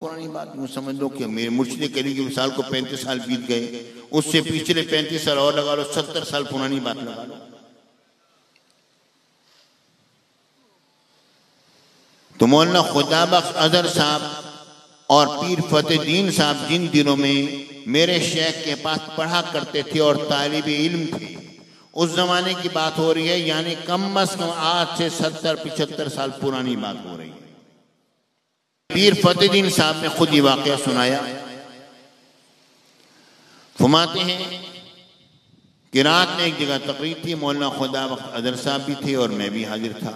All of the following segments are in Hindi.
पुरानी बात यूँ समझ लो कि मेरे मुर्शिद करीम की विसाल को 35 साल बीत गए, उससे पिछले 35 साल और लगा लो, 70 साल पुरानी बात लगा लो। तो मौलाना खुदाबख्श अजहर साहब और पीर फतेहद्दीन साहब जिन दिनों में मेरे शेख के पास पढ़ा करते थे और तालिब इल्म थे, उस जमाने की बात हो रही है, यानी कम अज कम आज से 70-75 साल पुरानी बात हो रही है। पीर फतेहद्दीन साहब ने खुद ये वाकया सुनाया। फरमाते हैं कि रात में एक जगह तकरीर थी, मौलाना खुदाबख्श अजहर साहब भी थे और मैं भी हाजिर था।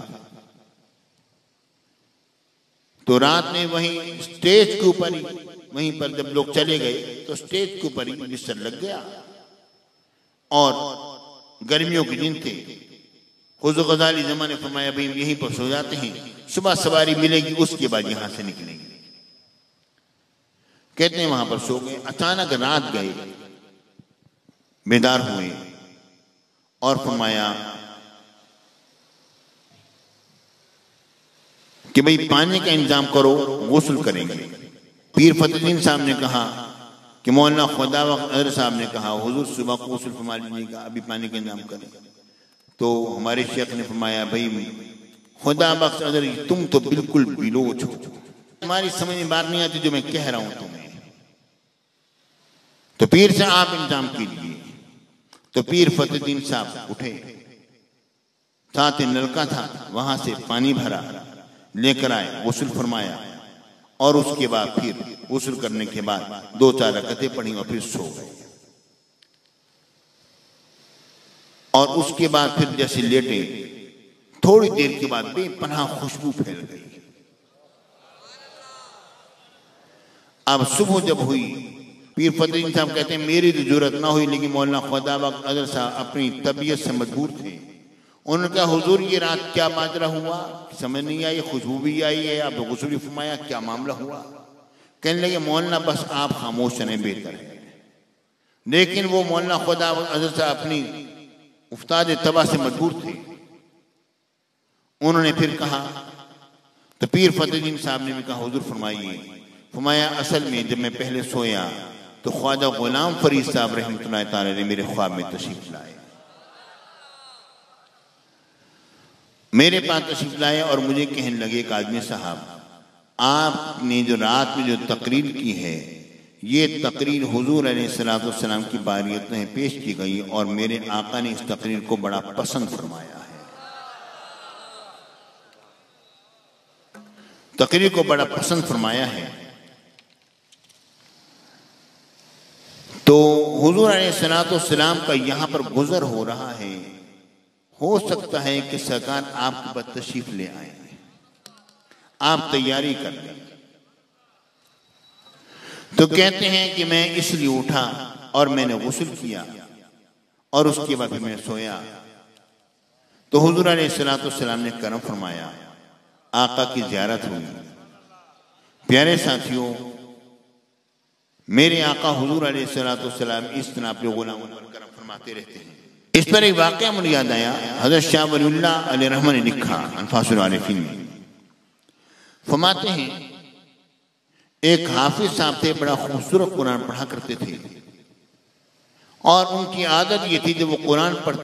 तो रात में वहीं स्टेज के ऊपर ही, वहीं पर जब लोग चले गए तो स्टेज के ऊपर ही बिस्तर लग गया और गर्मियों के दिन थे। हुज़ूर गज़ाली ज़मा ने फरमाया भाई यहीं पर सो जाते हैं, सुबह सवारी मिलेगी उसके बाद यहां से निकलेंगे। कहते हैं वहां पर सो गए। अचानक रात गए, बेदार हुए और फरमाया कि भाई पानी का इंतजाम करो, गुस्ल करेंगे। पीर फतेहद्दीन साहब ने कहा कि मौलाना खुदाबख्श अजहर साहब ने कहा हुजूर सुबह को गुस्ल फरमा लीजिएगा, अभी पानी का इंतजाम करें। तो हमारे शेख ने फरमाया भाई खुदाबख्श अजहर तुम तो बिल्कुल बिलोच हो, तुम्हारी समझ में बात नहीं आती जो मैं कह रहा हूं तुम्हें, तो पीर से आप इंतजाम कीजिए। तो पीर फतेहद्दीन साहब उठे, साथ नलका था, वहां से पानी भरा, लेकर आए, गुस्ल फरमाया और उसके बाद फिर गुस्ल करने के बाद 2-4 रकअतें पढ़ी और फिर सो गए। और उसके बाद फिर जैसे लेटे, थोड़ी देर के बाद बेपनाह खुशबू फैल गई। अब सुबह जब हुई, पीर फतेहद्दीन साहब कहते हैं मेरी तो जरूरत ना हुई, लेकिन मौलाना खुदाबख्श अजहर साहब अपनी तबीयत से मजबूर थे। उन्होंने कहा हुजूर ये रात क्या माजरा हुआ, समझ नहीं आई, खुशबू भी आई है, आप गुस्ल भी फरमाया, क्या मामला हुआ। कहने लगे मौलाना बस आप खामोश रहें बेहतर है। लेकिन वो मौलाना खुदाबख्श अजहर साहब अपनी उस्ताद तबा से मजबूर थे। उन्होंने फिर कहा, तो पीर फतेहद्दीन साहब ने भी कहा हुजूर फरमाइए। फरमाया असल में जब मैं पहले सोया तो ख्वाजा गुलाम फरीद साहब रहमतुल्लाह तआला ने मेरे ख्वाब में तशरीफ लाए, मेरे पास तशरीफ लाए और मुझे कहने लगे एक आदमी साहब आपने जो रात में जो तकरीर की है, ये तकरीर हुजूर अलैहिस्सलाम की बारियत में पेश की गई और मेरे आका ने इस तकरीर को बड़ा पसंद फरमाया है, तकरीर को बड़ा पसंद फरमाया है। तो हुजूर अलैहिस्सलाम का यहाँ पर गुजर हो रहा है, हो सकता है कि सरकार आपके पास तशरीफ ले आए, आप तैयारी कर लें। तो कहते हैं कि मैं इसलिए उठा और मैंने गुस्ल किया और उसके बाद मैं सोया। तो हुजूर अलैहिस्सलाम ने करम फरमाया, आका की ज़ियारत हुई। प्यारे साथियों, मेरे आका हुजूर अलैहिस्सलाम इस तरह अपने गुलामों पर करम फरमाते रहते हैं। इस पर एक वाक़या मुझे याद आया, हज़रत शाह वलीउल्लाह अलैहि रहमत ने लिखा अनफासुल आरिफीन में, फरमाते हैं एक हाफिज साहब थे, बड़ा खूबसूरत कुरान पढ़ा करते थे और उनकी आदत ये थी जब वो कुरान पढ़ते